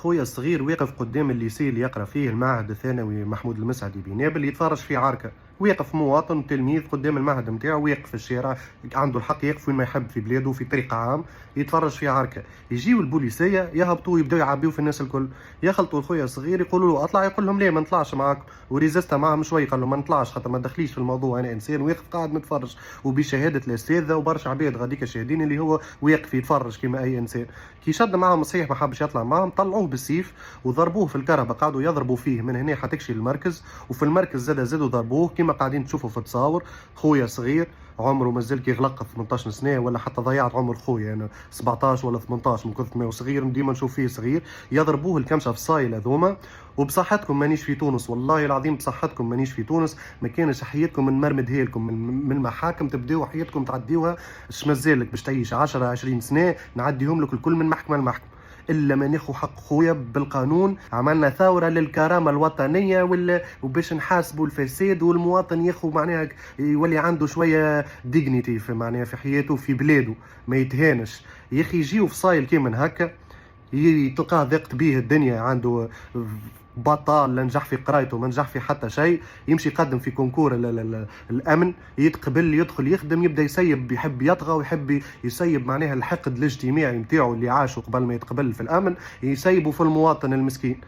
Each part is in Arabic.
خويا الصغير واقف قدام الليسي اللي يقرا فيه المعهد الثانوي محمود المسعدي بنابل، يتفرج في عركه. واقف مواطن تلميذ قدام المعهد نتاعو، واقف في الشارع، عنده الحق يقف وين ما يحب في بلاده في طريق عام، يتفرج في عركه. يجيو البوليسيه يهبطوا يبداو يعبيو في الناس الكل، يخلطوا الخويا الصغير يقولوا له اطلع، يقول لهم لا ما نطلعش معاكم، وريزيستا معاهم شوي قال له ما نطلعش خاطر ما دخليش في الموضوع، انا انسان واقف قاعد نتفرج، وبشهاده الاساتذه وبرشا عباد غاديك شاهدين اللي هو واقف يتفرج كما اي انسان. كي شد معاهم صحيح ما حبش يطلع معاهم، طلعوه بالسيف وضربوه في الكهرباء، قعدوا يضربوا فيه من هنا حتكشي للمركز، وفي المركز زادوا ضربوه كما قاعدين تشوفوا في التصاور. خويا صغير عمره مازال كي يغلق 18 سنه، ولا حتى ضيعت عمر خويا انا 17 ولا 18 من كثر ما هو صغير، ديما نشوف فيه صغير. يضربوه الكمشه في الصايل هذوما. وبصحتكم مانيش في تونس، والله العظيم بصحتكم مانيش في تونس، ما كانش حياتكم نمرمدها لكم من المحاكم، تبداو حياتكم تعديوها. اش مازالك باش تعيش 10 20 سنه نعديهم لك الكل من محكمه لمحكمه، الا ما ناخذ حق خويا بالقانون. عملنا ثوره للكرامه الوطنيه وباش نحاسبوا الفساد، والمواطن ياخذ معناها يولي عنده شويه ديجنيتي في معناها في حياته في بلاده، ما يتهانش. يا اخي يجيو فصايل كيما هكا تلقاه ضاقت بيه الدنيا، عنده بطال، لا نجح في قرايته ما نجح في حتى شيء، يمشي يقدم في كونكور الامن، يتقبل يدخل يخدم، يبدا يسيب، يحب يطغى ويحب يسيب معناها الحقد الاجتماعي نتاعو اللي عاشه قبل ما يتقبل في الامن، يسيبه في المواطن المسكين.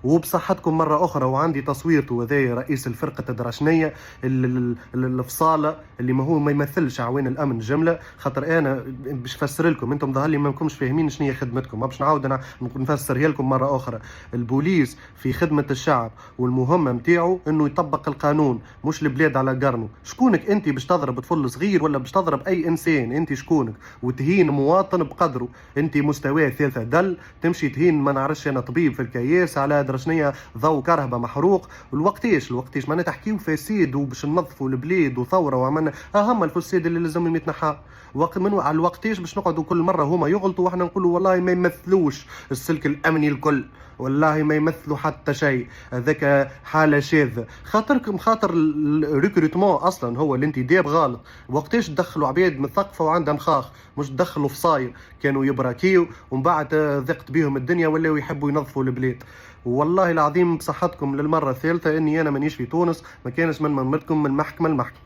وبصحتكم مرة أخرى، وعندي تصويرته هذايا رئيس الفرقة الدراشنية الفصالة اللي ما هو ما يمثلش عوين الأمن جملة. خاطر أنا باش نفسر لكم، أنتم ظهر لي ما نكونش فاهمين شنو هي خدمتكم، ما باش نعاود أنا نفسرها لكم مرة أخرى. البوليس في خدمة الشعب، والمهمة نتاعو إنه يطبق القانون مش البلاد على قرنه. شكونك أنت باش تضرب طفل صغير ولا باش تضرب أي إنسان؟ أنت شكونك؟ وتهين مواطن بقدره؟ أنت مستواه ثالثة دل تمشي تهين ما نعرفش أنا طبيب في الكياس على شنيا ضوء كهرباء محروق. والوقتيش معناها تحكيو فساد وباش ننظفوا البلاد وثوره وعملنا اهم الفساد اللي لازم يتنحى. وقت من على الوقتيش باش نقعدوا كل مره هما يغلطوا واحنا نقولوا والله ما يمثلوش السلك الامني الكل، والله ما يمثلوا حتى شيء، هذاك حاله شاذه. خاطر الريكروتمون اصلا هو الانتداب غلط. وقتاش تدخلوا عباد مثقفه وعندها مخاخ، مش تدخلوا فصايل كانوا يبراكيو ومن بعد ضقت بيهم الدنيا ولاو يحبوا ينظفوا البلاد. والله العظيم بصحتكم للمره الثالثه اني انا مانيش في تونس، ما كانش من مرتكم من محكمه لمحكمه.